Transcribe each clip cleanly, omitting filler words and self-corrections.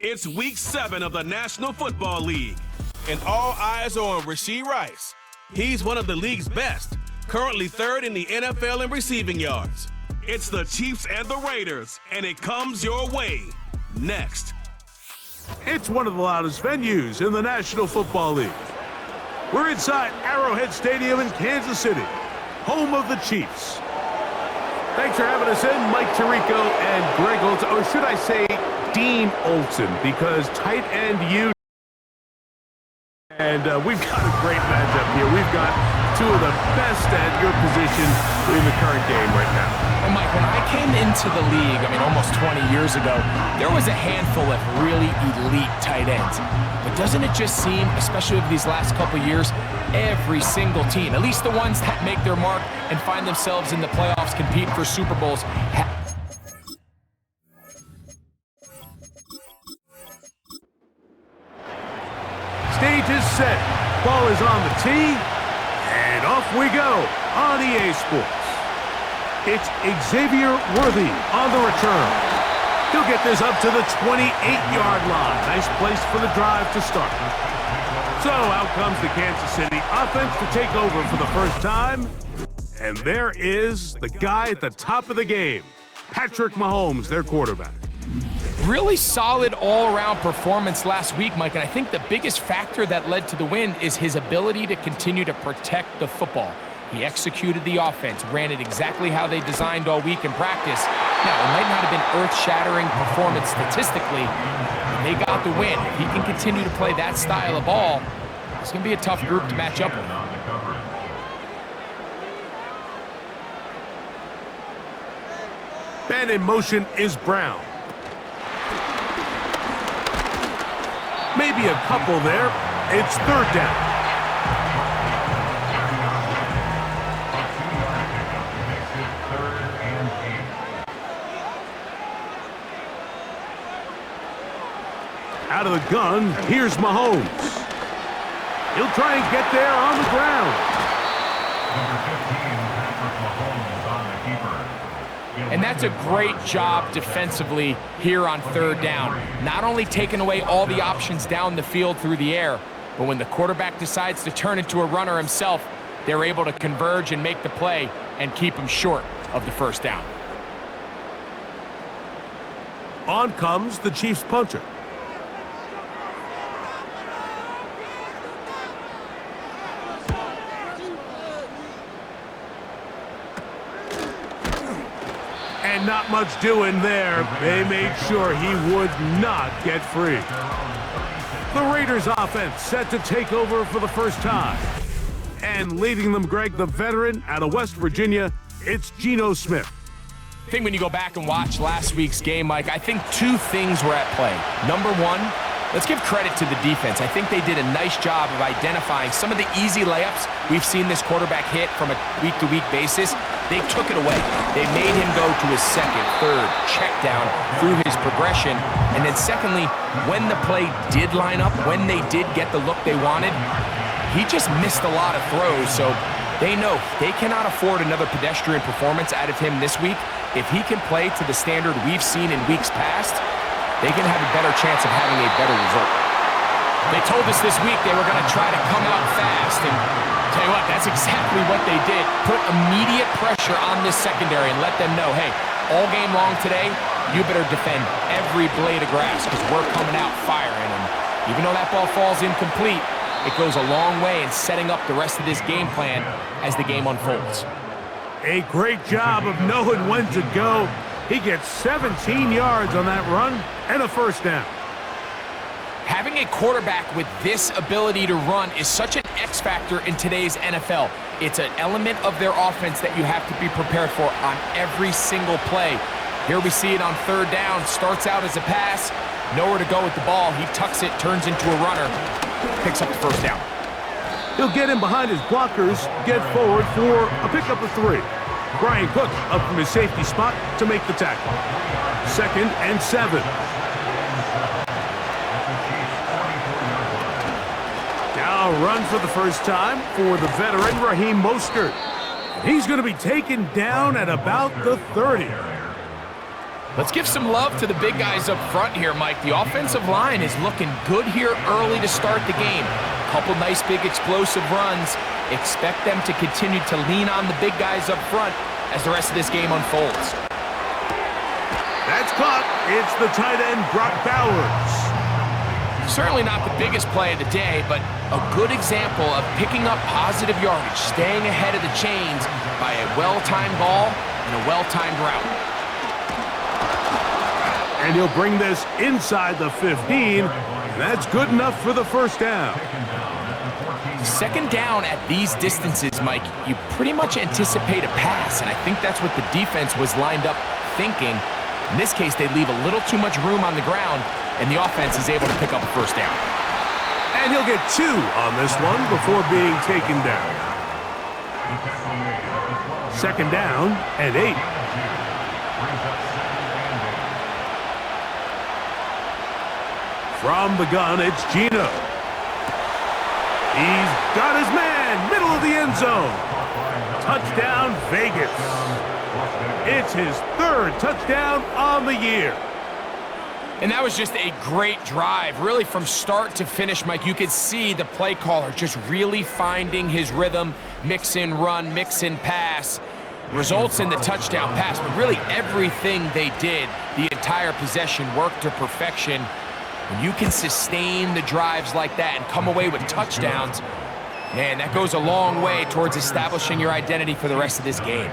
It's week 7 of the National Football League, and all eyes are on Rashee Rice. He's one of the league's best, currently 3rd in the NFL in receiving yards. It's the Chiefs and the Raiders, and it comes your way next. It's one of the loudest venues in the National Football League. We're inside Arrowhead Stadium in Kansas City, home of the Chiefs. Thanks for having us in, Mike Tirico and Greg Olsen, or should I say Dean Olsen, because tight end you. And we've got a great matchup here. We've got two of the best at your position in the current game right now. Well, Mike, when I came into the league, almost 20 years ago, there was a handful of really elite tight ends. But doesn't it just seem, especially over these last couple of years, every single team, at least the ones that make their mark and find themselves in the playoffs, compete for Super Bowls, Stage is set. Ball is on the tee. And off we go on EA Sports. It's Xavier Worthy on the return. He'll get this up to the 28-yard line. Nice place for the drive to start. So out comes the Kansas City offense to take over for the first time. And there is the guy at the top of the game, Patrick Mahomes, their quarterback. really solid all-around performance last week, Mike, and I think the biggest factor that led to the win is his ability to continue to protect the football. He executed the offense, ran it exactly how they designed all week in practice. Now, it might not have been earth-shattering performance statistically, but they got the win. If he can continue to play that style of ball, it's going to be a tough group to match up with. Man in motion is Brown. Maybe a couple there. It's third down. Out of the gun, here's Mahomes. He'll try and get there on the ground. And that's a great job defensively here on third down. Not only taking away all the options down the field through the air, but when the quarterback decides to turn into a runner himself, they're able to converge and make the play and keep him short of the first down. On comes the Chiefs punter. And not much doing there. They made sure he would not get free. The Raiders offense set to take over for the first time. And leading them, Greg, the veteran out of West Virginia, it's Geno Smith. I think when you go back and watch last week's game, Mike, I think two things were at play. Number one, let's give credit to the defense. I think they did a nice job of identifying some of the easy layups we've seen this quarterback hit from a week-to-week basis. They took it away. They made him go to his second, third check down through his progression. And then secondly, when the play did line up, when they did get the look they wanted, he just missed a lot of throws. So they know they cannot afford another pedestrian performance out of him this week. If he can play to the standard we've seen in weeks past, they can have a better chance of having a better result. They told us this week they were going to try to come out fast, and tell you what, that's exactly what they did. Put immediate pressure on this secondary and let them know, hey, all game long today, you better defend every blade of grass because we're coming out firing. And even though that ball falls incomplete, it goes a long way in setting up the rest of this game plan as the game unfolds. A great job of knowing when to go. He gets 17 yards on that run and a first down. Having a quarterback with this ability to run is such an X factor in today's NFL. It's an element of their offense that you have to be prepared for on every single play. Here we see it on third down. Starts out as a pass, nowhere to go with the ball. He tucks it, turns into a runner, picks up the first down. He'll get in behind his blockers, get forward for a pickup of 3. Brian Cook up from his safety spot to make the tackle. 2nd and 7. Now a run for the first time for the veteran Raheem Mostert. He's going to be taken down at about the 30. Let's give some love to the big guys up front here, Mike. The offensive line is looking good here early to start the game. Couple nice big explosive runs. Expect them to continue to lean on the big guys up front as the rest of this game unfolds. That's caught. It's the tight end, Brock Bowers. Certainly not the biggest play of the day, but a good example of picking up positive yardage, staying ahead of the chains by a well-timed ball and a well-timed route. And he'll bring this inside the 15, and that's good enough for the first down. Second down at these distances, Mike, you pretty much anticipate a pass, and I think that's what the defense was lined up thinking. In this case, they leave a little too much room on the ground, and the offense is able to pick up a first down. And he'll get 2 on this one before being taken down. Second down and 8. From the gun, it's Geno. He's got his man, middle of the end zone. Touchdown, Vegas. It's his 3rd touchdown on the year. And that was just a great drive, really from start to finish, Mike. You could see the play caller just really finding his rhythm, mix in run, mix in pass. Results in the touchdown pass, but really everything they did, the entire possession worked to perfection. When you can sustain the drives like that and come away with touchdowns, man, that goes a long way towards establishing your identity for the rest of this game.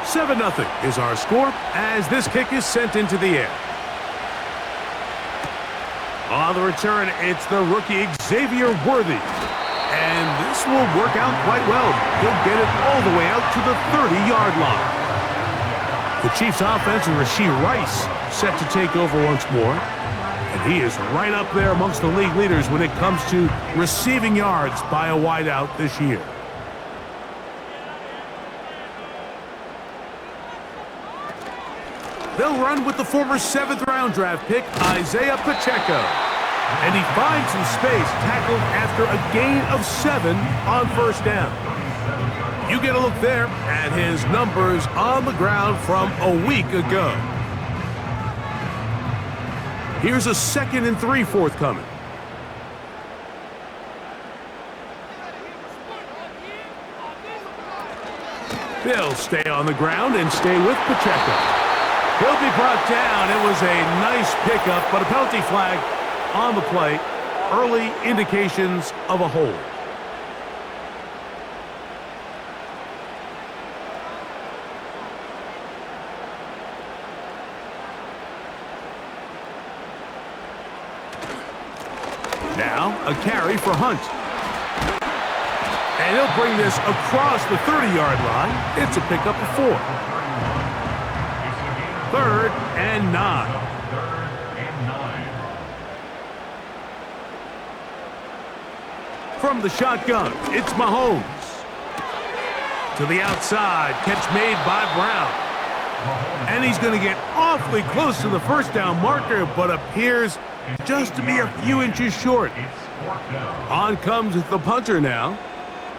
$7-0 is our score as this kick is sent into the air. On the return, it's the rookie Xavier Worthy. And this will work out quite well. He'll get it all the way out to the 30-yard line. The Chiefs' offense and Rashee Rice set to take over once more. And he is right up there amongst the league leaders when it comes to receiving yards by a wideout this year. They'll run with the former 7th-round draft pick, Isaiah Pacheco. And he finds some space, tackled after a gain of 7 on first down. You get a look there at his numbers on the ground from a week ago. Here's a 2nd and 3 forthcoming. They'll stay on the ground and stay with Pacheco. He'll be brought down. It was a nice pickup, but a penalty flag on the play. Early indications of a hold. Now, a carry for Hunt. And he'll bring this across the 30-yard line. It's a pickup of 4. 3rd and 9. From the shotgun, it's Mahomes. To the outside, catch made by Brown. And he's going to get awfully close to the first down marker, but appears just to be a few inches short. On comes the punter now,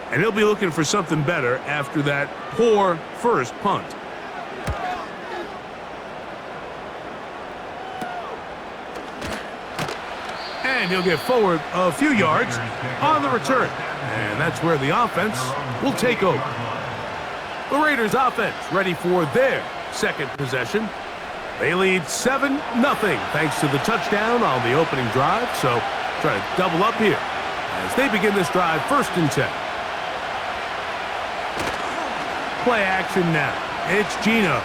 and he'll be looking for something better after that poor first punt. And he'll get forward a few yards on the return. And that's where the offense will take over. The Raiders offense ready for their second possession. They lead 7-0 thanks to the touchdown on the opening drive. So try to double up here as they begin this drive 1st and 10. Play action now. It's Geno.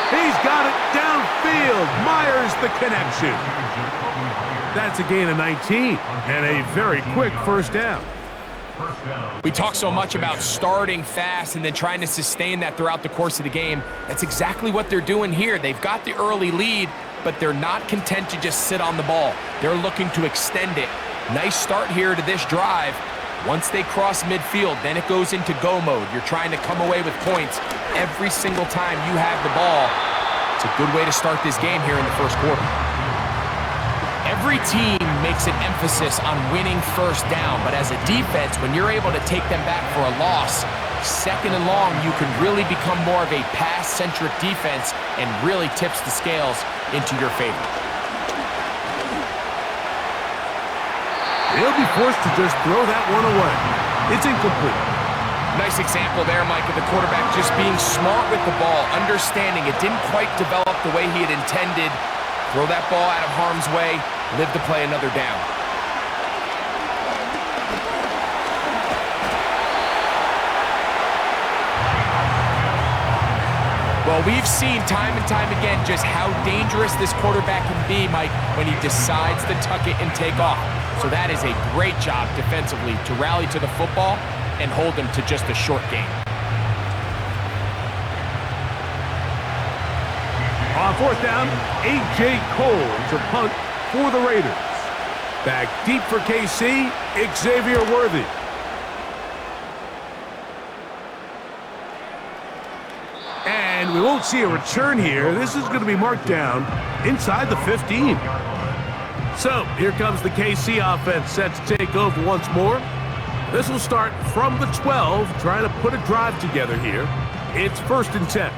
He's got it downfield. Myers the connection. That's a gain of 19 and a very quick first down. We talk so much about starting fast and then trying to sustain that throughout the course of the game. That's exactly what they're doing here. They've got the early lead, but they're not content to just sit on the ball. They're looking to extend it. Nice start here to this drive. Once they cross midfield, then it goes into go mode. You're trying to come away with points every single time you have the ball. It's a good way to start this game here in the first quarter. Every team makes an emphasis on winning first down, but as a defense, when you're able to take them back for a loss, second and long, you can really become more of a pass-centric defense and really tips the scales into your favor. They'll be forced to just throw that one away. It's incomplete. Nice example there, Mike, of the quarterback just being smart with the ball, understanding it didn't quite develop the way he had intended. Throw that ball out of harm's way, live to play another down. Well, we've seen time and time again just how dangerous this quarterback can be, Mike, when he decides to tuck it and take off. So that is a great job defensively to rally to the football and hold them to just a short game. On fourth down, A.J. Cole to punt for the Raiders. Back deep for KC, Xavier Worthy. And we won't see a return here. This is going to be marked down inside the 15. So here comes the KC offense set to take over once more. This will start from the 12, trying to put a drive together here. It's 1st and 10.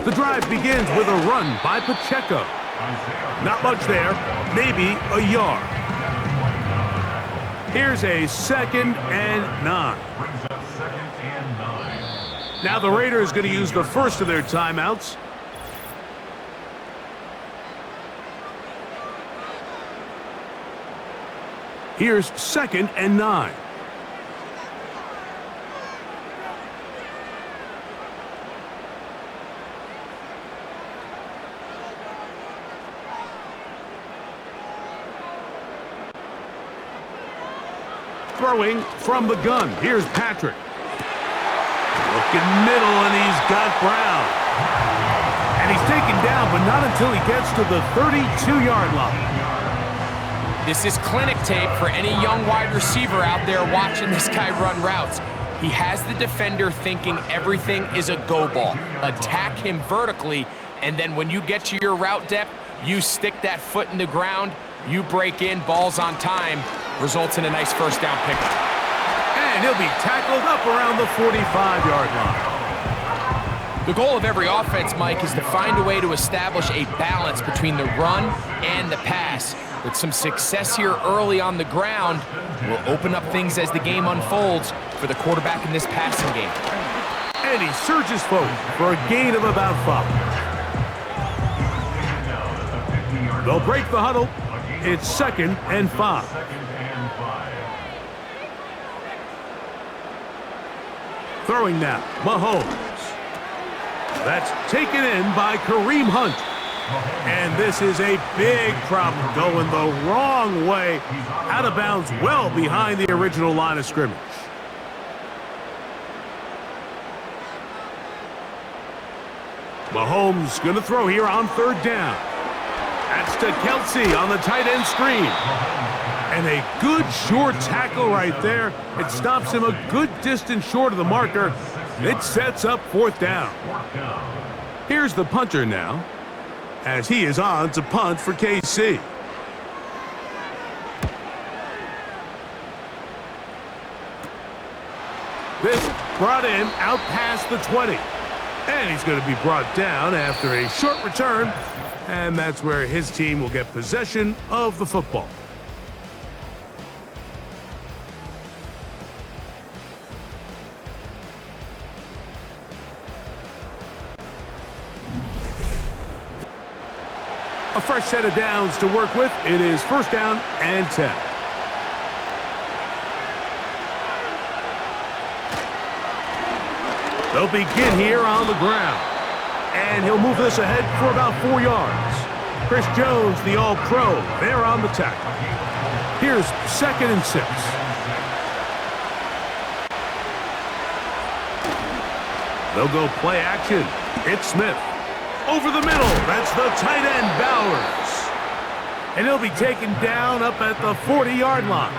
The drive begins with a run by Pacheco. Not much there, maybe a yard. Here's a 2nd and 9. Now the Raiders going to use the first of their timeouts. Here's 2nd and 9. Throwing from the gun. Here's Patrick. Looking middle, and he's got Brown. And he's taken down, but not until he gets to the 32-yard line. This is clinic tape for any young wide receiver out there watching this guy run routes. He has the defender thinking everything is a go ball. Attack him vertically, and then when you get to your route depth, you stick that foot in the ground, you break in, balls on time, results in a nice first down pickup. And he'll be tackled up around the 45-yard line. The goal of every offense, Mike, is to find a way to establish a balance between the run and the pass. With some success here early on the ground, will open up things as the game unfolds for the quarterback in this passing game. And he surges forward for a gain of about 5. They'll break the huddle. It's 2nd and 5. Throwing now, Mahomes. That's taken in by Kareem Hunt. And this is a big problem going the wrong way. Out of bounds well behind the original line of scrimmage. Mahomes going to throw here on 3rd down. That's to Kelsey on the tight end screen. And a good short tackle right there. It stops him a good distance short of the marker. It sets up 4th down. Here's the punter now, as he is on to punt for KC. This brought in out past the 20. And he's going to be brought down after a short return. And that's where his team will get possession of the football. A fresh set of downs to work with. It is 1st down and 10. They'll begin here on the ground. And he'll move this ahead for about 4 yards. Chris Jones, the All-Pro, there on the tackle. Here's 2nd and 6. They'll go play action. It's Smith. Over the middle, that's the tight end, Bowers. And he'll be taken down up at the 40-yard line.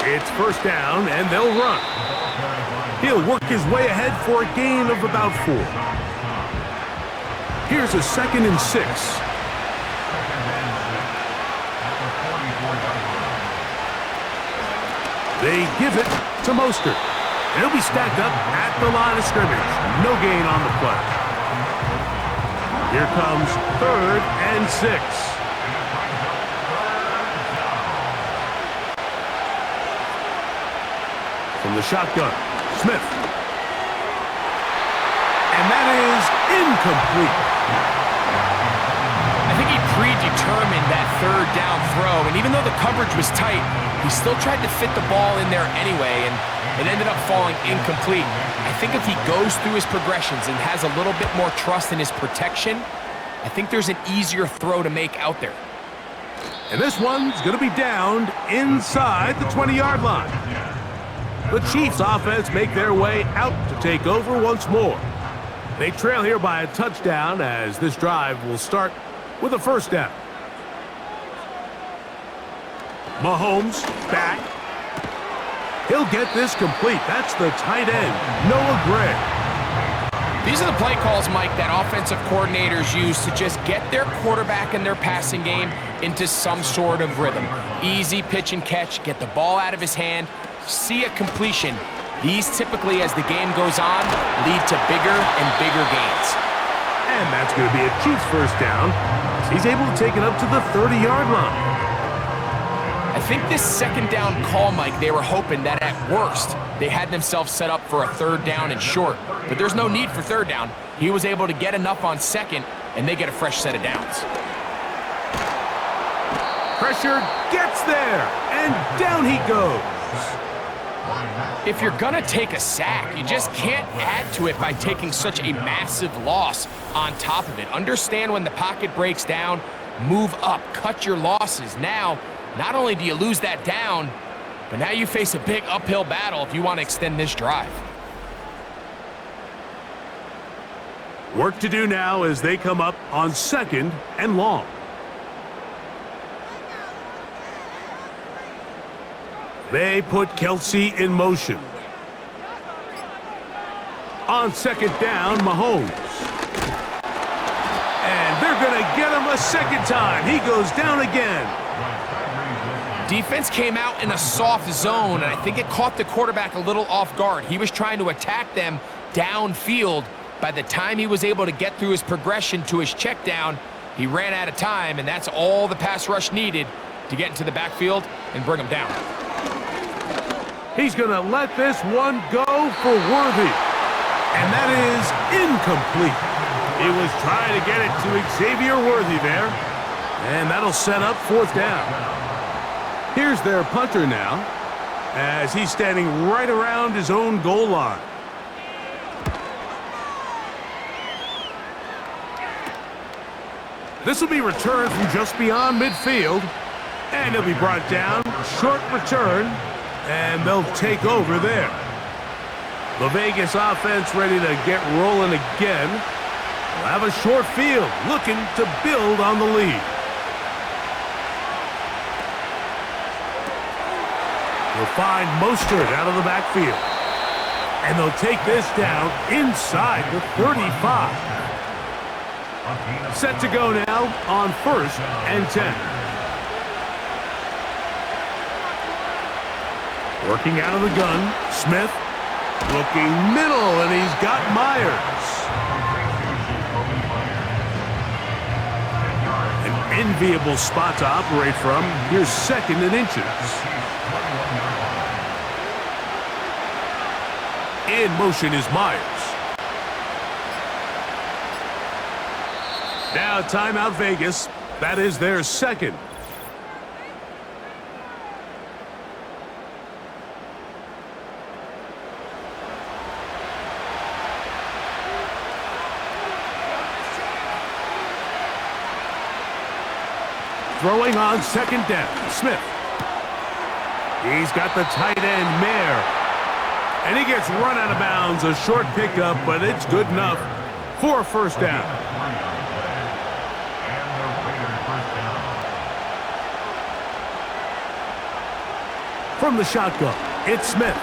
It's first down, and they'll run. He'll work his way ahead for a gain of about 4. Here's a 2nd and 6. They give it to Mostert. He'll be stacked up at the line of scrimmage. No gain on the play. Here comes 3rd and 6. From the shotgun, Smith. And that is incomplete. I think he predetermined that 3rd down throw, and even though the coverage was tight, he still tried to fit the ball in there anyway, and it ended up falling incomplete. I think if he goes through his progressions and has a little bit more trust in his protection, I think there's an easier throw to make out there. And this one's going to be downed inside the 20-yard line. The Chiefs offense make their way out to take over once more. They trail here by a touchdown as this drive will start with a first down. Mahomes back. He'll get this complete. That's the tight end, Noah Gray. These are the play calls, Mike, that offensive coordinators use to just get their quarterback and their passing game into some sort of rhythm. Easy pitch and catch, get the ball out of his hand, see a completion. These typically, as the game goes on, lead to bigger and bigger gains. And that's going to be a Chiefs first down. He's able to take it up to the 30-yard line. I think this 2nd down call, Mike, they were hoping that at worst, they had themselves set up for a 3rd down and short. But there's no need for 3rd down. He was able to get enough on 2nd, and they get a fresh set of downs. Pressure gets there, and down he goes. If you're going to take a sack, you just can't add to it by taking such a massive loss on top of it. Understand when the pocket breaks down, move up, cut your losses. Now, not only do you lose that down, but now you face a big uphill battle if you want to extend this drive. Work to do now as they come up on 2nd and long. They put Kelsey in motion. On 2nd down, Mahomes. And they're going to get him a 2nd time. He goes down again. Defense came out in a soft zone, and I think it caught the quarterback a little off guard. He was trying to attack them downfield. By the time he was able to get through his progression to his check down, he ran out of time, and that's all the pass rush needed to get into the backfield and bring him down. He's going to let this one go for Worthy. And that is incomplete. He was trying to get it to Xavier Worthy there. And that'll set up 4th down. Here's their punter now, as he's standing right around his own goal line. This will be returned from just beyond midfield, and he'll be brought down. Short return, and they'll take over there. The Vegas offense ready to get rolling again. They'll have a short field, looking to build on the lead. They'll find Mostert out of the backfield. And they'll take this down inside the 35. Set to go now on 1st and 10. Working out of the gun, Smith looking middle, and he's got Myers. An enviable spot to operate from. Here's 2nd and inches. In motion is Myers. Now timeout Vegas. That is their 2nd. Throwing on 2nd down, Smith. He's got the tight end, Mayer. And he gets run out of bounds. A short pickup, but it's good enough for a 1st down. From the shotgun, it's Smith.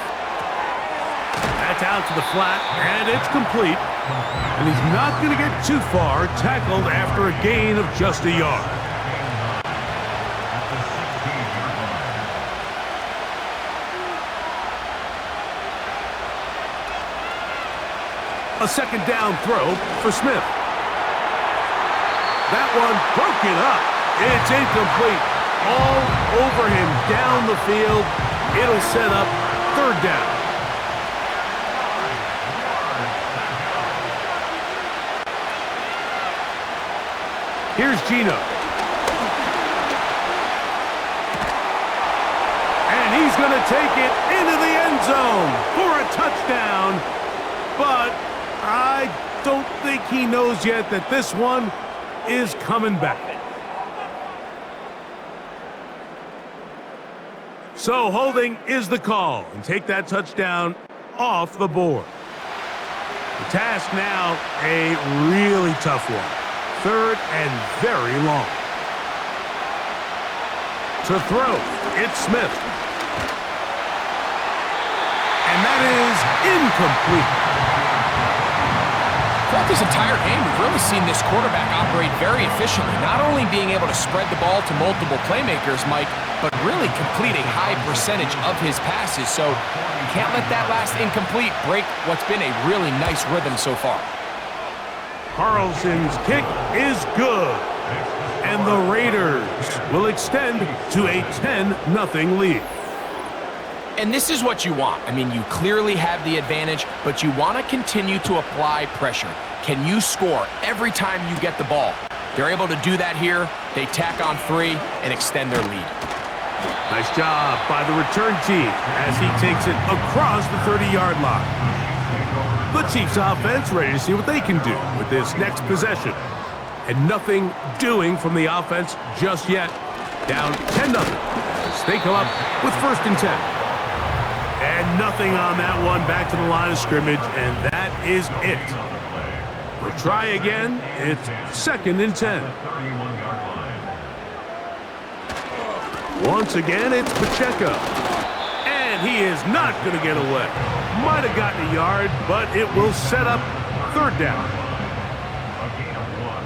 That's out to the flat, and it's complete. And he's not going to get too far, tackled after a gain of just a yard. A second down throw for Smith. That one broken up. It's incomplete. All over him down the field. It'll set up third down. Here's Geno. And he's going to take it into the end zone for a touchdown. But I don't think he knows yet that this one is coming back. So holding is the call, and take that touchdown off the board. The task now, a really tough one. Third and very long. To throw, it's Smith. And that is incomplete. Throughout this entire game, we've really seen this quarterback operate very efficiently, not only being able to spread the ball to multiple playmakers, Mike, but really complete a high percentage of his passes. So you can't let that last incomplete break what's been a really nice rhythm so far. Carlson's kick is good, and the Raiders will extend to a 10-0 lead. And this is what you want. I mean, you clearly have the advantage, but you want to continue to apply pressure. Can you score every time you get the ball? They're able to do that here. They tack on 3 and extend their lead. Nice job by the return team as he takes it across the 30-yard line. The Chiefs offense ready to see what they can do with this next possession. And nothing doing from the offense just yet. Down 10-0 as they come up with 1st and 10. And nothing on that one, back to the line of scrimmage, and that is it. We'll try again. It's 2nd and 10. Once again, it's Pacheco. And he is not going to get away. Might have gotten a yard, but it will set up 3rd down. A gain of 1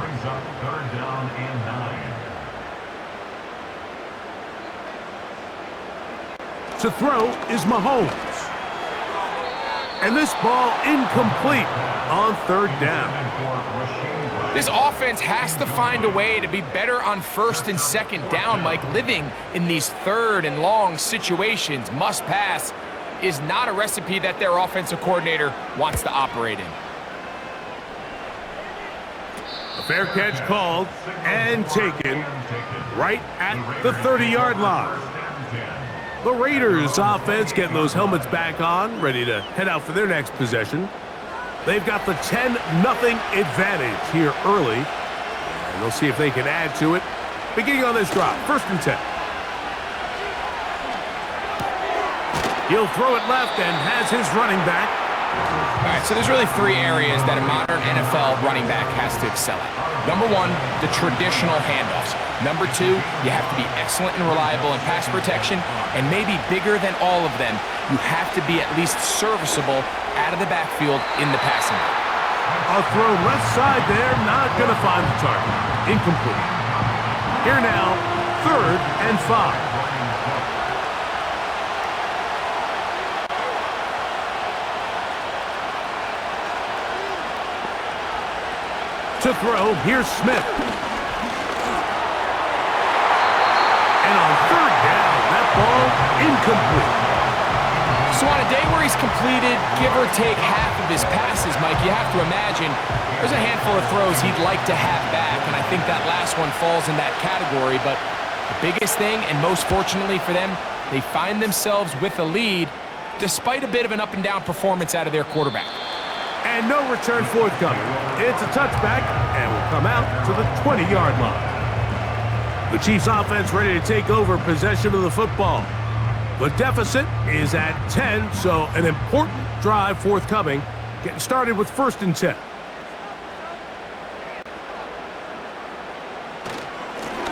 brings up 3rd down and 9. To throw is Mahomes. And this ball incomplete on 3rd down. This offense has to find a way to be better on 1st and 2nd down, Mike. Living in these 3rd and long situations, must pass, is not a recipe that their offensive coordinator wants to operate in. A fair catch called and taken right at the 30-yard line. The Raiders offense getting those helmets back on, ready to head out for their next possession. They've got the 10-0 advantage here early, and they'll see if they can add to it. Beginning on this drive, 1st and 10. He'll throw it left and has his running back. All right, so there's really 3 areas that a modern NFL running back has to excel at. Number 1, the traditional handoffs. Number 2, you have to be excellent and reliable in pass protection, and maybe bigger than all of them, you have to be at least serviceable out of the backfield in the passing game. A throw left side there, not going to find the target. Incomplete. Here now, 3rd and 5. To throw, here's Smith. And on 3rd down, that ball incomplete. So on a day where he's completed, give or take half of his passes, Mike, you have to imagine there's a handful of throws he'd like to have back, and I think that last one falls in that category. But the biggest thing, and most fortunately for them, they find themselves with a lead despite a bit of an up-and-down performance out of their quarterback. And no return forthcoming. It's a touchback, and will come out to the 20-yard line. The Chiefs offense ready to take over possession of the football. The deficit is at 10, so an important drive forthcoming. Getting started with 1st and 10.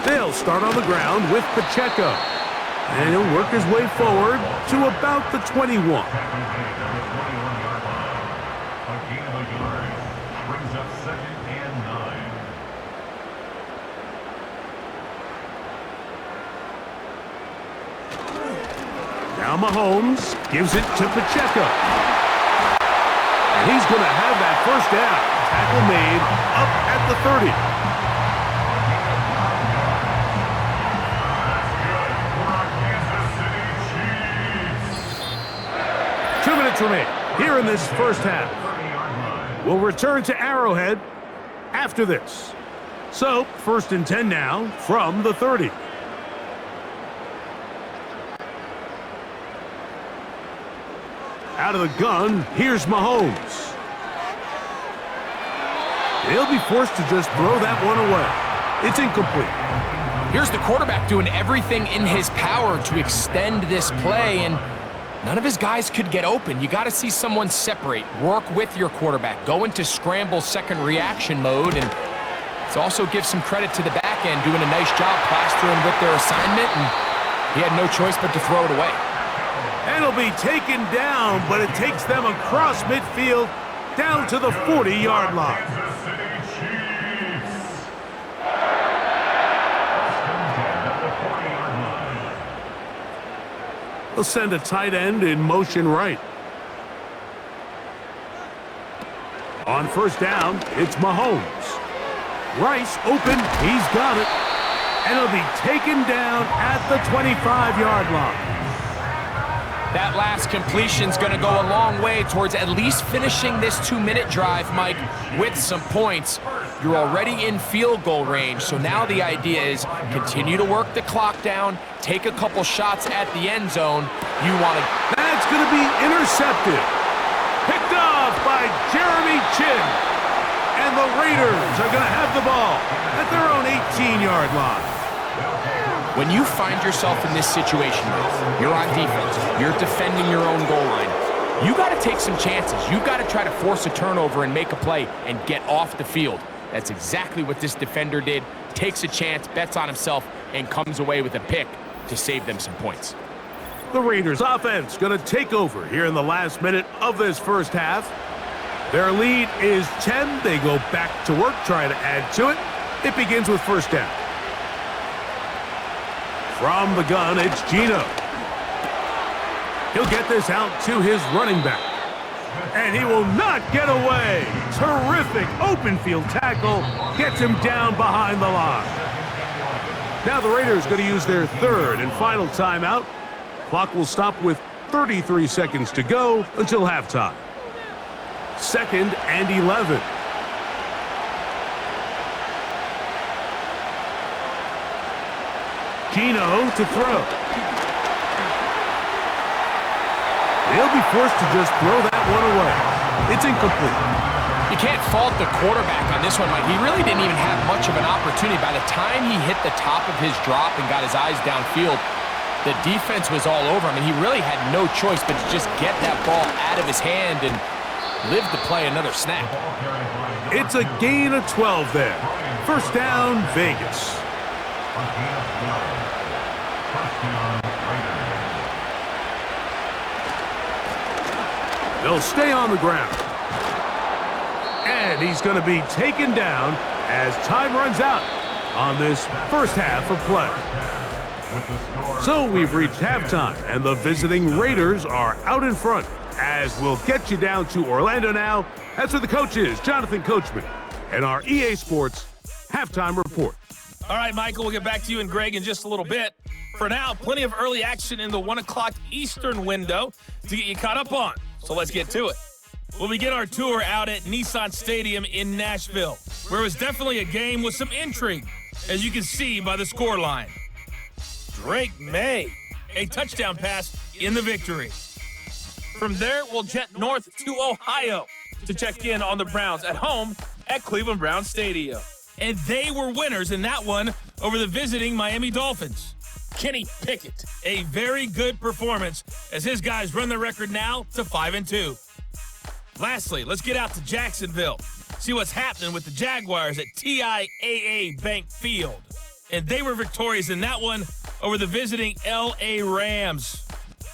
They'll start on the ground with Pacheco. And he'll work his way forward to about the 21. Number 21-yard line. A gain of a yard. Brings up 2nd and 9. Now Mahomes gives it to Pacheco. And he's going to have that first down. Tackle made up at the 30. Kansas City Chiefs. 2 minutes remain here in this first half. 30-yard line. We'll return to Arrowhead after this. So, 1st and 10 now from the 30. Out of the gun, here's Mahomes. He'll be forced to just throw that one away. It's incomplete. Here's the quarterback doing everything in his power to extend this play, and none of his guys could get open. You got to see someone separate, work with your quarterback, go into scramble second reaction mode, and it also gives some credit to the back end doing a nice job plastering with their assignment, and he had no choice but to throw it away. And it'll be taken down, but it takes them across midfield down to the 40-yard line. Kansas City Chiefs. At the 40-yard line. They'll send a tight end in motion right. On first down, it's Mahomes. Rice open, he's got it. And it'll be taken down at the 25-yard line. That last completion's going to go a long way towards at least finishing this 2-minute drive, Mike, with some points. You're already in field goal range, so now the idea is continue to work the clock down, take a couple shots at the end zone. You want to... That's going to be intercepted. Picked off by Jeremy Chinn. And the Raiders are going to have the ball at their own 18-yard line. When you find yourself in this situation, you're on defense, you're defending your own goal line, you got to take some chances. You got to try to force a turnover and make a play and get off the field. That's exactly what this defender did. Takes a chance, bets on himself, and comes away with a pick to save them some points. The Raiders offense going to take over here in the last minute of this first half. Their lead is 10. They go back to work, trying to add to it. It begins with first down. From the gun, it's Geno. He'll get this out to his running back. And he will not get away. Terrific open field tackle. Gets him down behind the line. Now the Raiders going to use their third and final timeout. Clock will stop with 33 seconds to go until halftime. 2nd and 11. Geno to throw. He'll be forced to just throw that one away. It's incomplete. You can't fault the quarterback on this one, Mike. He really didn't even have much of an opportunity. By the time he hit the top of his drop and got his eyes downfield, the defense was all over him, and he really had no choice but to just get that ball out of his hand and live to play another snap. It's a gain of 12 there. First down, Vegas. They'll stay on the ground. And he's going to be taken down as time runs out on this first half of play. So we've reached halftime, and the visiting Raiders are out in front, as we'll get you down to Orlando now. That's where the coach is, Jonathan Coachman, and our EA Sports halftime report. All right, Michael, we'll get back to you and Greg in just a little bit. For now, plenty of early action in the 1 o'clock Eastern window to get you caught up on. So let's get to it. We'll begin our tour out at Nissan Stadium in Nashville, where it was definitely a game with some intrigue, as you can see by the scoreline. Drake May, a touchdown pass in the victory. From there, we'll jet north to Ohio to check in on the Browns at home at Cleveland Browns Stadium. And they were winners in that one over the visiting Miami Dolphins. Kenny Pickett, a very good performance as his guys run the record now to 5-2. Lastly, let's get out to Jacksonville, see what's happening with the Jaguars at TIAA Bank Field. And they were victorious in that one over the visiting L.A. Rams.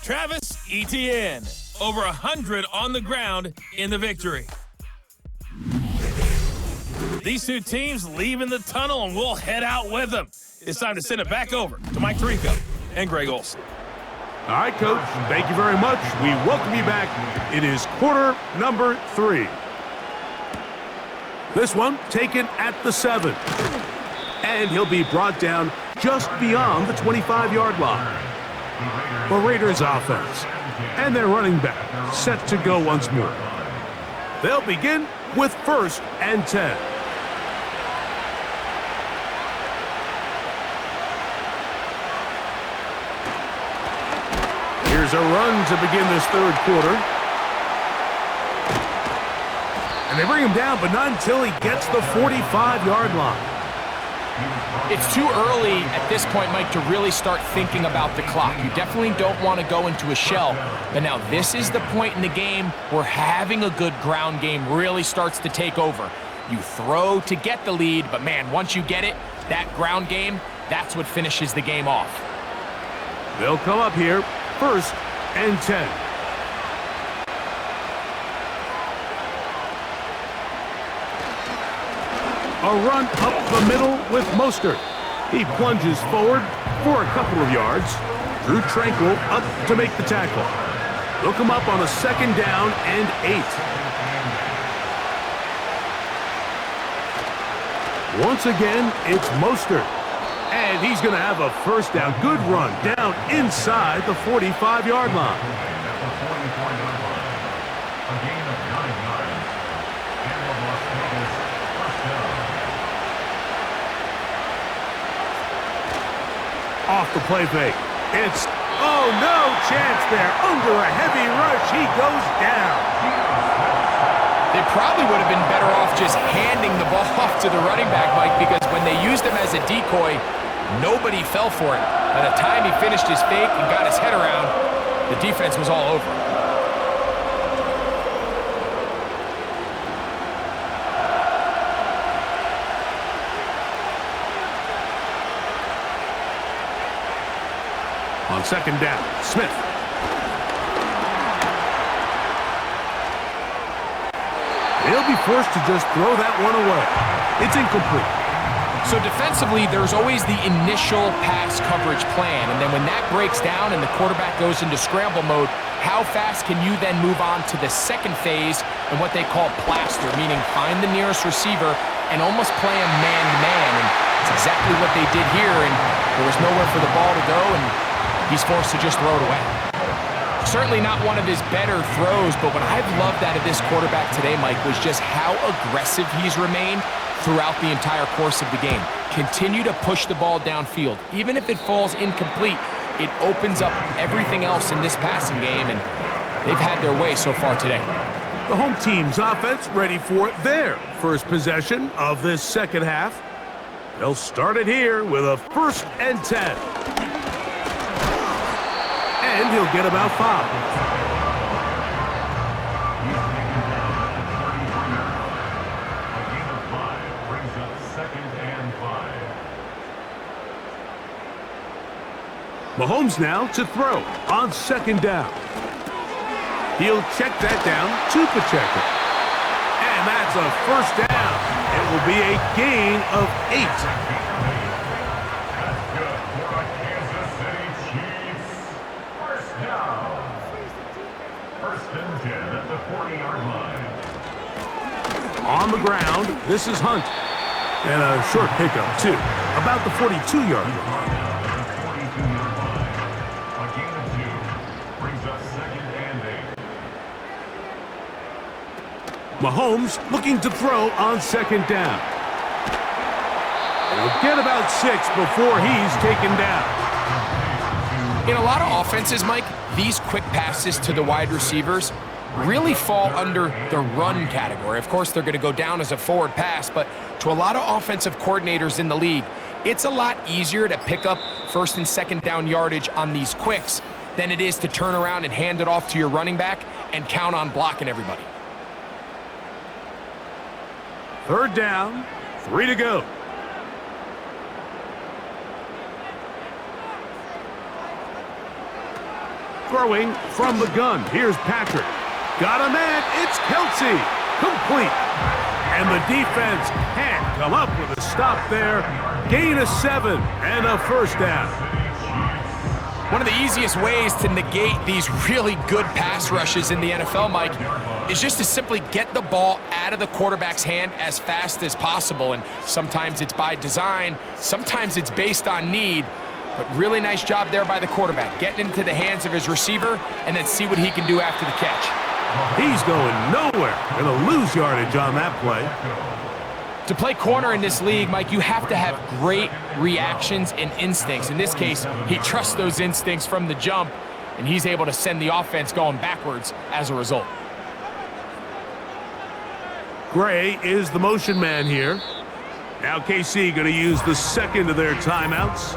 Travis Etienne, over 100 on the ground in the victory. These two teams leaving the tunnel, and we'll head out with them. It's time to send it back over to Mike Tirico and Greg Olsen. All right, Coach, thank you very much. We welcome you back. It is quarter number 3. This one taken at the 7. And he'll be brought down just beyond the 25-yard line. The Raiders offense and their running back set to go once more. They'll begin with 1st and 10. Here's a run to begin this 3rd quarter. And they bring him down, but not until he gets the 45-yard line. It's too early at this point, Mike, to really start thinking about the clock. You definitely don't want to go into a shell. But now this is the point in the game where having a good ground game really starts to take over. You throw to get the lead, but man, once you get it, that ground game, that's what finishes the game off. They'll come up here, 1st and 10. A run up the middle with Mostert. He plunges forward for a couple of yards. Drew Tranquill up to make the tackle. They'll come up on a 2nd down and 8. Once again, it's Mostert. And he's going to have a 1st down. Good run down inside the 45-yard line. At the 44-yard line. A gain of 9 yards. And the Las Vegas first down. Off the play fake. It's, oh, no chance there. Under a heavy rush, he goes down. They probably would have been better off just handing the ball off to the running back, Mike, because when they used him as a decoy, nobody fell for it. By the time he finished his fake and got his head around, the defense was all over. On 2nd down, Smith. He'll be forced to just throw that one away. It's incomplete. So defensively, there's always the initial pass coverage plan, and then when that breaks down and the quarterback goes into scramble mode, how fast can you then move on to the 2nd phase and what they call plaster, meaning find the nearest receiver and almost play him man-to-man, and it's exactly what they did here, and there was nowhere for the ball to go, and he's forced to just throw it away. Certainly not one of his better throws, but what I've loved out of this quarterback today, Mike, was just how aggressive he's remained throughout the entire course of the game. Continue to push the ball downfield. Even if it falls incomplete, it opens up everything else in this passing game, and they've had their way so far today. The home team's offense ready for their first possession of this 2nd half. They'll start it here with a 1st and 10. And he'll get about 5. He's taken down at the 33-yard line. A gain of 5 brings up 2nd and 5. Mahomes now to throw on 2nd down. He'll check that down to Pacheco. And that's a 1st down. It will be a gain of 8. That's good for the Kansas City Chiefs. 1st down. 1st and 10 at the 40-yard line. On the ground, this is Hunt. And a short pickup, too, about the 42-yard line. At the 42-yard line. A gain of 2 brings up 2nd and 8. Mahomes looking to throw on 2nd down. He'll get about 6 before he's taken down. In a lot of offenses, Mike, these quick passes to the wide receivers really fall under the run category. Of course, they're going to go down as a forward pass, but to a lot of offensive coordinators in the league, it's a lot easier to pick up 1st and 2nd down yardage on these quicks than it is to turn around and hand it off to your running back and count on blocking everybody. 3rd down, 3 to go. Throwing from the gun. Here's Patrick. Got a man. It's Kelsey. Complete. And the defense can't come up with a stop there. Gain of 7 and a first down. One of the easiest ways to negate these really good pass rushes in the NFL, Mike, is just to simply get the ball out of the quarterback's hand as fast as possible. And sometimes it's by design, sometimes it's based on need. But really nice job there by the quarterback, getting into the hands of his receiver and then see what he can do after the catch. He's going nowhere. Going to lose yardage on that play. To play corner in this league, Mike, you have to have great reactions and instincts. In this case, he trusts those instincts from the jump, and he's able to send the offense going backwards as a result. Gray is the motion man here. Now KC going to use the second of their timeouts.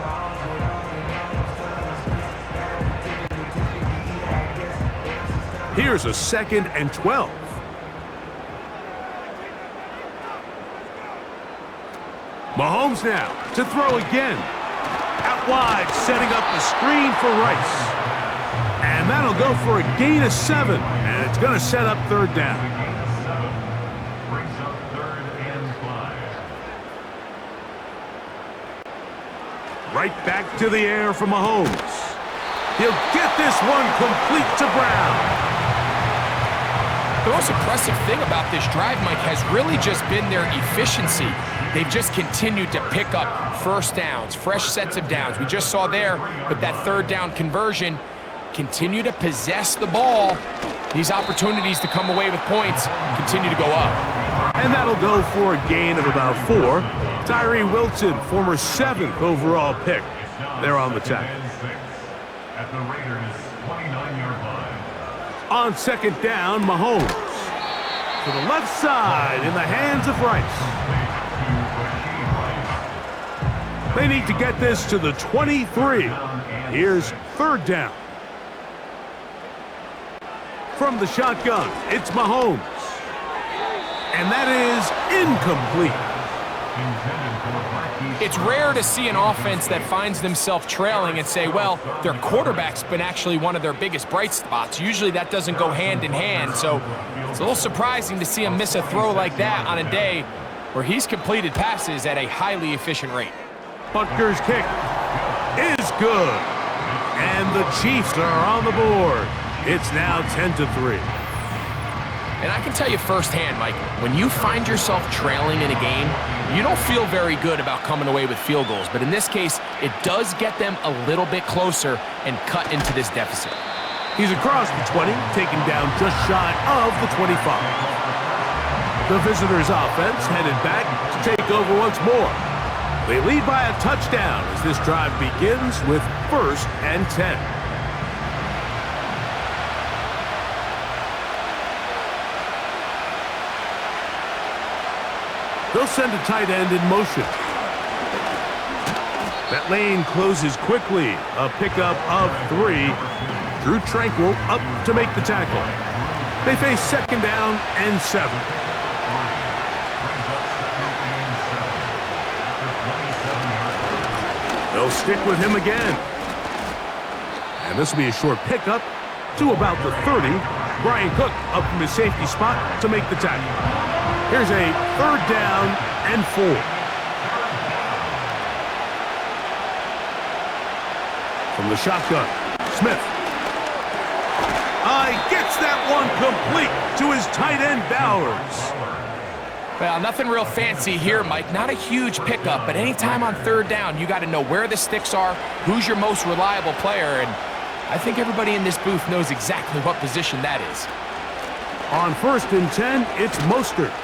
Here's a 2nd and 12. Mahomes now to throw again. Out wide, setting up the screen for Rice. And that'll go for a gain of 7. And it's going to set up 3rd down. Brings up 3rd and 5. Right back to the air for Mahomes. He'll get this one complete to Brown. The most impressive thing about this drive, Mike, has really just been their efficiency. They've just continued to pick up first downs, fresh sets of downs. We just saw there with that 3rd down conversion, continue to possess the ball. These opportunities to come away with points continue to go up. And that'll go for a gain of about 4. Tyree Wilson, former 7th overall pick. They're on the tackle. At the Raiders' 29-yard line. On 2nd down, Mahomes. To the left side in the hands of Rice. They need to get this to the 23. Here's 3rd down. From the shotgun, it's Mahomes. And that is incomplete. It's rare to see an offense that finds themselves trailing and say, well, their quarterback's been actually one of their biggest bright spots. Usually that doesn't go hand in hand, so it's a little surprising to see him miss a throw like that on a day where he's completed passes at a highly efficient rate. Butker's kick is good. And the Chiefs are on the board. It's now 10-3. And I can tell you firsthand, Mike, when you find yourself trailing in a game, you don't feel very good about coming away with field goals. But in this case, it does get them a little bit closer and cut into this deficit. He's across the 20, taken down just shy of the 25. The visitors' offense headed back to take over once more. They lead by a touchdown as this drive begins with 1st and 10. They'll send a tight end in motion. That lane closes quickly. A pickup of 3. Drew Tranquill up to make the tackle. They face 2nd down and 7. They'll stick with him again. And this will be a short pickup to about the 30. Brian Cook up from his safety spot to make the tackle. Here's a 3rd down and 4. From the shotgun, Smith. Gets that one complete to his tight end, Bowers. Well, nothing real fancy here, Mike. Not a huge pickup, but anytime on 3rd down, you got to know where the sticks are, who's your most reliable player, and I think everybody in this booth knows exactly what position that is. On 1st and 10, it's Mostert.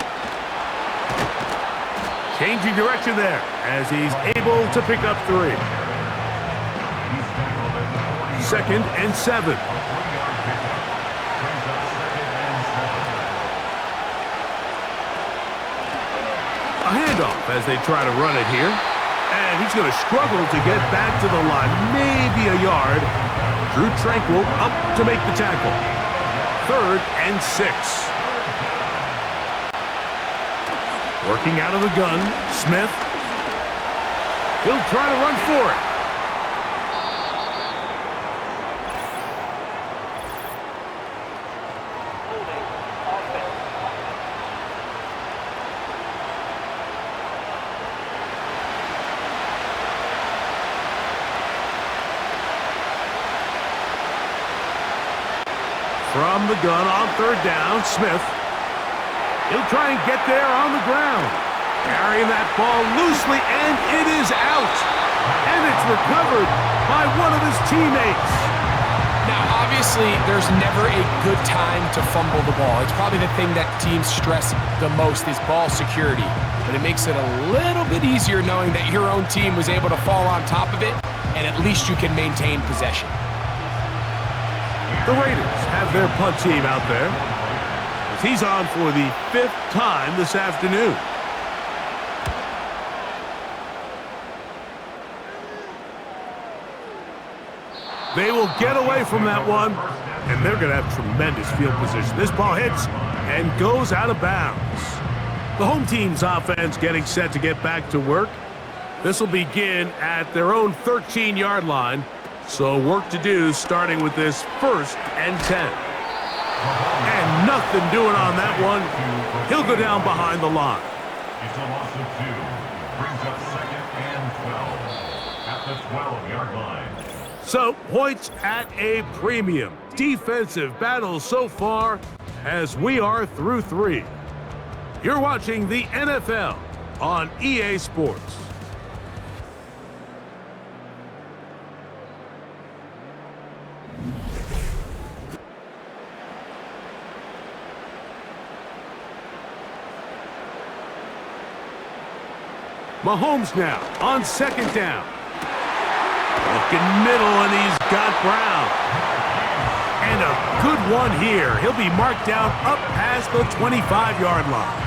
Changing direction there as he's able to pick up 3. 2nd and 7. A handoff as they try to run it here. And he's going to struggle to get back to the line, maybe a yard. Drew Tranquill up to make the tackle. 3rd and 6. Working out of the gun, Smith. He'll try to run for it. from the gun on third down. Smith. He'll try and get there on the ground. Carrying that ball loosely, and it is out. And it's recovered by one of his teammates. Now, obviously, there's never a good time to fumble the ball. It's probably the thing that teams stress the most is ball security. But it makes it a little bit easier knowing that your own team was able to fall on top of it, and at least you can maintain possession. The Raiders have their punt team out there, as he's on for the 5th time this afternoon. They will get away from that one, and they're going to have tremendous field position. This ball hits and goes out of bounds. The home team's offense getting set to get back to work. This will begin at their own 13-yard line, so work to do starting with this 1st and 10. And nothing doing on that one. He'll go down behind the line. It's a loss of 2. Brings up 2nd and 12 at the 12-yard line. So, points at a premium. Defensive battle so far as we are through 3. You're watching the NFL on EA Sports. Mahomes now on 2nd down. Looking middle, and he's got Brown. And a good one here. He'll be marked down up past the 25-yard line.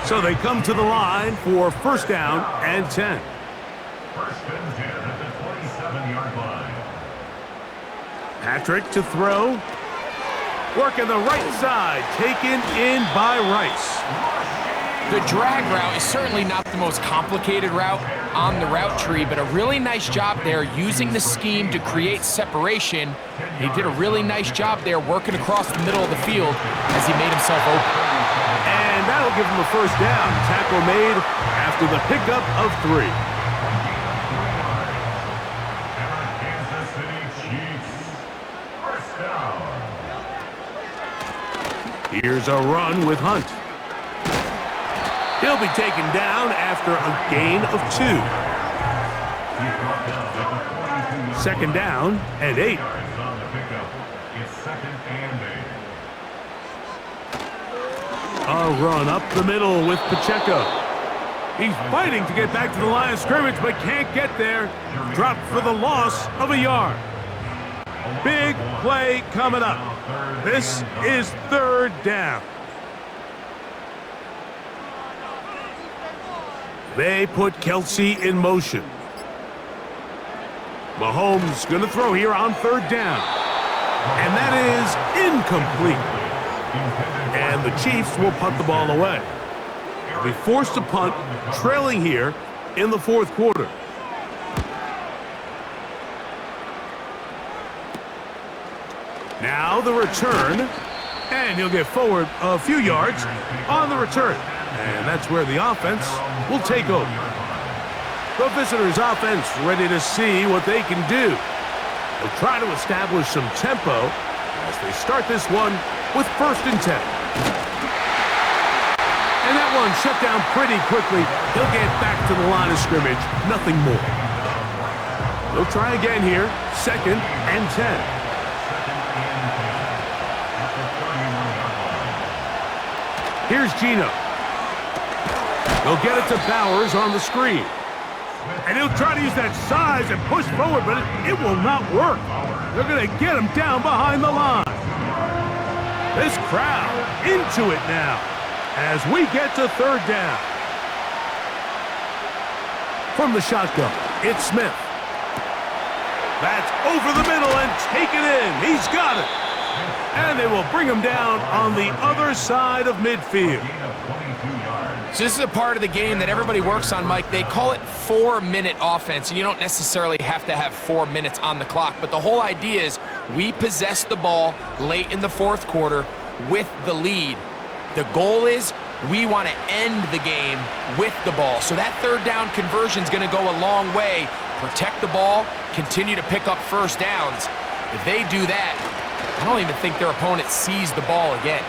So they come to the line for 1st down and 10. 1st and 10 at the 27-yard line. Patrick to throw. Working the right side, taken in by Rice. The drag route is certainly not the most complicated route on the route tree, but a really nice job there using the scheme to create separation. He did a really nice job there working across the middle of the field as he made himself open. And that'll give him a 1st down. Tackle made after the pickup of 3. And our Kansas City Chiefs. 1st down. Here's a run with Hunt. He'll be taken down after a gain of 2. He's brought down at the 2nd down and 8. yards on the pickup. It's 2nd and 8. A run up the middle with Pacheco. He's fighting to get back to the line of scrimmage, but can't get there. Dropped for the loss of a yard. Big play coming up. This is 3rd down. They put Kelce in motion. Mahomes going to throw here on 3rd down. And that is incomplete. And the Chiefs will punt the ball away. They'll be forced to punt, trailing here in the 4th quarter. Now the return. And he'll get forward a few yards on the return. And that's where the offense will take over. The visitors' offense ready to see what they can do. They'll try to establish some tempo as they start this one with 1st and 10. And that one shut down pretty quickly. He'll get back to the line of scrimmage, nothing more. They'll try again here, 2nd and 10. Here's Geno. They'll get it to Bowers on the screen. And he'll try to use that size and push forward, but it will not work. They're going to get him down behind the line. This crowd into it now as we get to 3rd down. From the shotgun, it's Smith. That's over the middle and taken in. He's got it. And they will bring him down on the other side of midfield. So this is a part of the game that everybody works on, Mike. They call it 4-minute offense, and you don't necessarily have to have 4 minutes on the clock. But the whole idea is we possess the ball late in the 4th quarter with the lead. The goal is we want to end the game with the ball. So that 3rd down conversion is going to go a long way. Protect the ball, continue to pick up 1st downs. If they do that, I don't even think their opponent sees the ball again.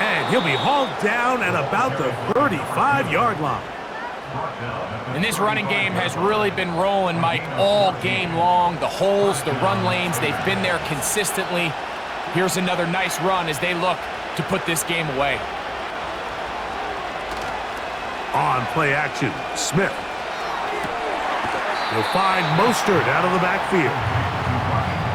And he'll be hauled down at about the 35-yard line. And this running game has really been rolling, Mike, all game long. The holes, the run lanes, they've been there consistently. Here's another nice run as they look to put this game away. On play action, Smith. He'll find Mostert out of the backfield.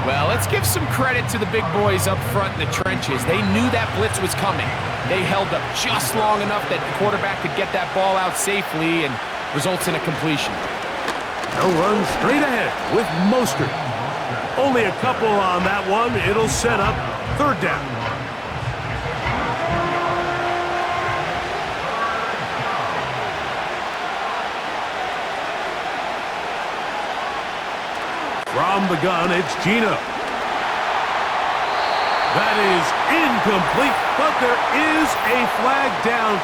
Well, let's give some credit to the big boys up front in the trenches. They knew that blitz was coming. They held up just long enough that the quarterback could get that ball out safely and results in a completion. They'll run straight ahead with Mostert. Only a couple on that one. It'll set up third down. From the gun, it's Gino. That is incomplete, but there is a flag down.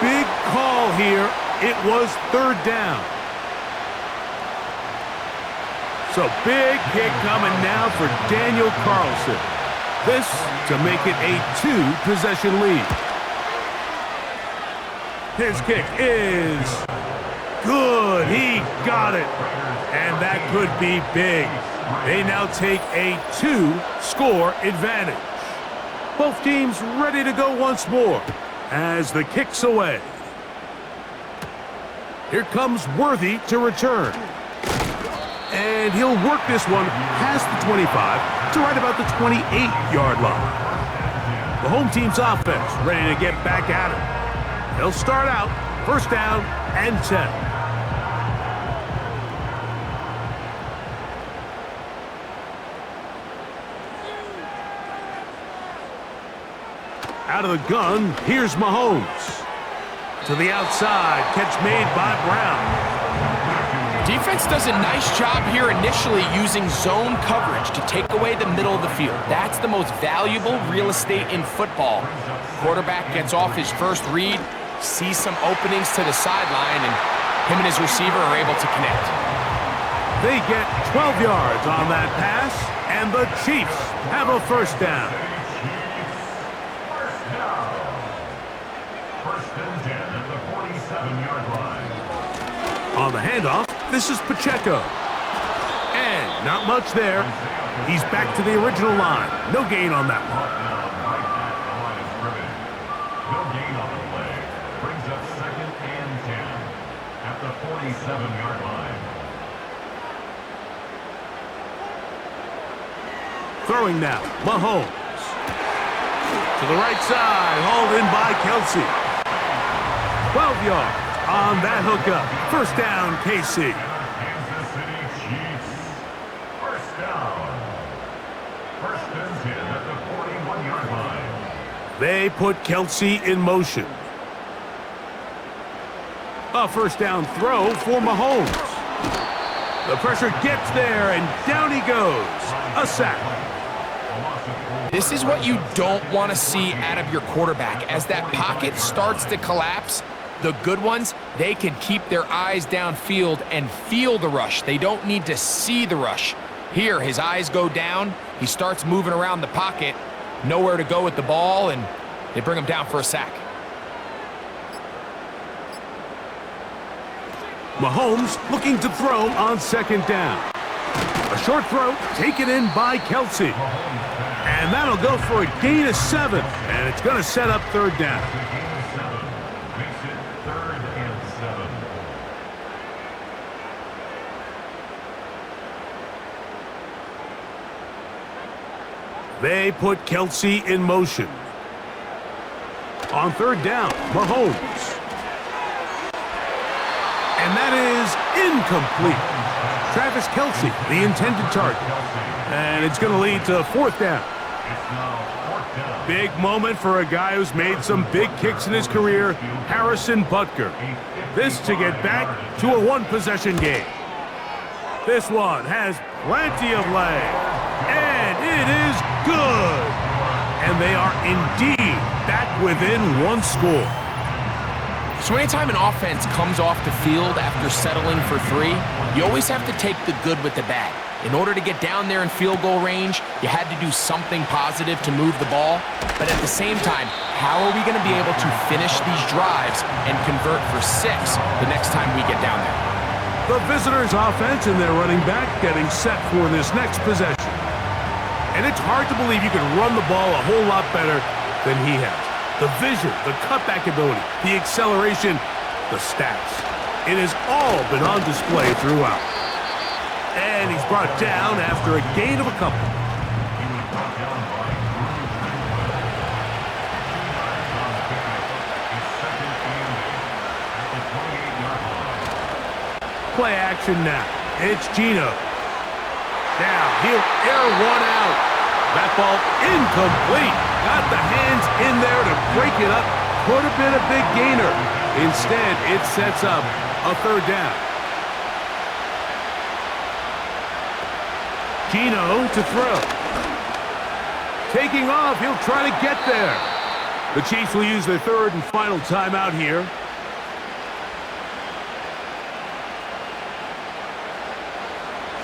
Big call here. It was third down. So big kick coming now for Daniel Carlson. This to make it a 2-possession lead. His kick is good. He got it. And that could be big. They now take a 2-score advantage. Both teams ready to go once more as the kick's away. Here comes Worthy to return. And he'll work this one past the 25 to right about the 28-yard line. The home team's offense ready to get back at it. They'll start out first down and 10. Out of the gun, here's Mahomes. To the outside, catch made by Brown. Defense does a nice job here initially using zone coverage to take away the middle of the field. That's the most valuable real estate in football. Quarterback gets off his first read, sees some openings to the sideline, and him and his receiver are able to connect. They get 12 yards on that pass, and the Chiefs have a first down. On the handoff, this is Pacheco. And not much there. He's back to the original line. No gain on that one. No gain on the play. Brings up second and 10 at the 47-yard line. Throwing now, Mahomes. To the right side, hauled in by Kelsey. 12 yards. On that hookup, first down, KC. Kansas City Chiefs. First down. First and 10 at the 41-yard line. They put Kelsey in motion. A first down throw for Mahomes. The pressure gets there, and down he goes. A sack. This is what you don't want to see out of your quarterback. As that pocket starts to collapse, the good ones, they can keep their eyes downfield and feel the rush. They don't need to see the rush. Here, his eyes go down. He starts moving around the pocket. Nowhere to go with the ball, and they bring him down for a sack. Mahomes looking to throw on second down. A short throw taken in by Kelsey. And that'll go for a gain of 7. And it's going to set up third down. They put Kelsey in motion. On third down, Mahomes. And that is incomplete. Travis Kelsey, the intended target. And it's going to lead to fourth down. Big moment for a guy who's made some big kicks in his career, Harrison Butker. This to get back to a one-possession game. This one has plenty of leg. And it is good. And they are indeed back within one score. So anytime an offense comes off the field after settling for 3, you always have to take the good with the bad. In order to get down there in field goal range, you had to do something positive to move the ball. But at the same time, how are we going to be able to finish these drives and convert for 6 the next time we get down there? The visitors' offense and their running back getting set for this next possession. And it's hard to believe you can run the ball a whole lot better than he has. The vision, the cutback ability, the acceleration, the stats. It has all been on display throughout. And he's brought down after a gain of a couple. Play action now. It's Geno. Now he'll air one out. That ball incomplete. Got the hands in there to break it up. Could have been a big gainer. Instead, it sets up a third down. Geno to throw. Taking off, he'll try to get there. The Chiefs will use their third and final timeout here.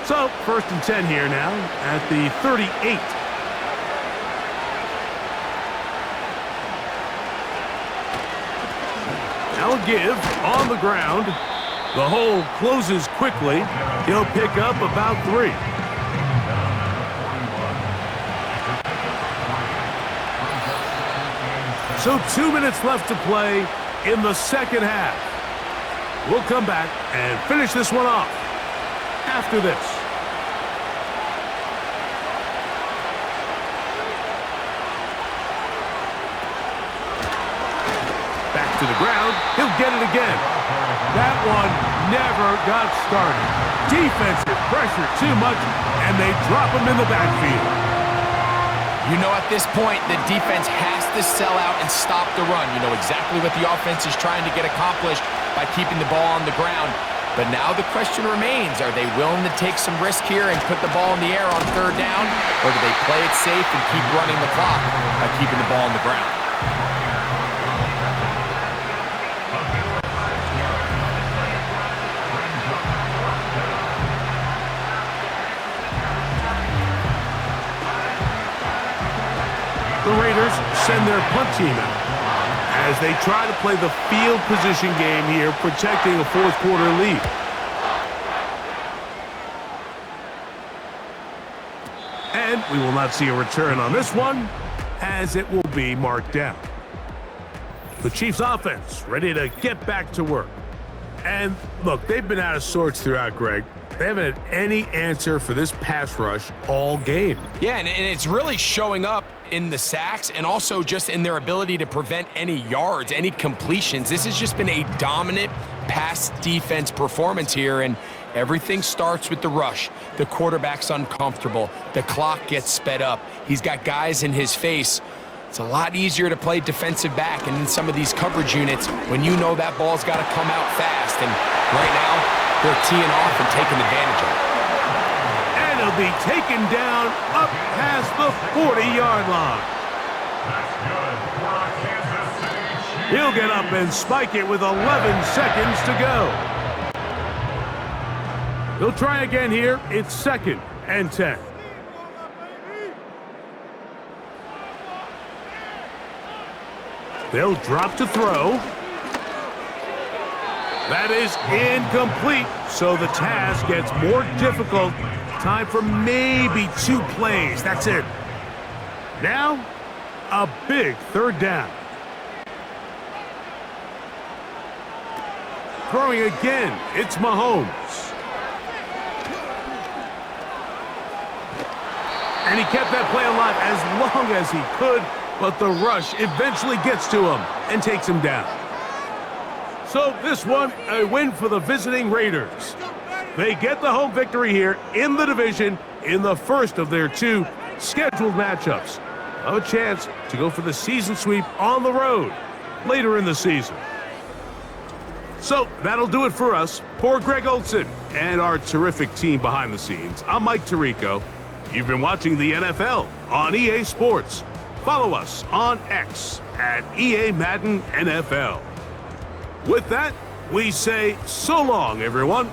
So, 1st and 10 here now at the 38. Now a give on the ground. The hole closes quickly. He'll pick up about 3. So 2 minutes left to play in the second half. We'll come back and finish this one off after this. Back to the ground. He'll get it again. That one never got started. Defensive pressure too much, and they drop him in the backfield. You know, at this point, the defense has to sell out and stop the run. You know exactly what the offense is trying to get accomplished by keeping the ball on the ground. But now the question remains, are they willing to take some risk here and put the ball in the air on 3rd down? Or do they play it safe and keep running the clock by keeping the ball on the ground? The Raiders send their punt team out as they try to play the field position game here, protecting a 4th quarter lead. And we will not see a return on this one, as it will be marked down. The Chiefs offense ready to get back to work. And look, they've been out of sorts throughout, Greg. They haven't had any answer for this pass rush all game. Yeah, and it's really showing up in the sacks and also just in their ability to prevent any yards, any completions. This has just been a dominant pass defense performance here, and everything starts with the rush. The quarterback's uncomfortable. The clock gets sped up. He's got guys in his face. It's a lot easier to play defensive back and in some of these coverage units when you know that ball's got to come out fast. And right now, they're teeing off and taking advantage of it. And he'll be taken down up past the 40-yard line. He'll get up and spike it with 11 seconds to go. He'll try again here. It's 2nd and 10. They'll drop to throw. That is incomplete, so the task gets more difficult. Time for maybe 2 plays. That's it. Now, a big 3rd down. Throwing again, it's Mahomes. And he kept that play alive as long as he could, but the rush eventually gets to him and takes him down. So this one, a win for the visiting Raiders. They get the home victory here in the division in the first of their 2 scheduled matchups. A chance to go for the season sweep on the road later in the season. So that'll do it for us. For Greg Olsen and our terrific team behind the scenes, I'm Mike Tirico. You've been watching the NFL on EA Sports. Follow us on X at EA Madden NFL. With that, we say so long, everyone.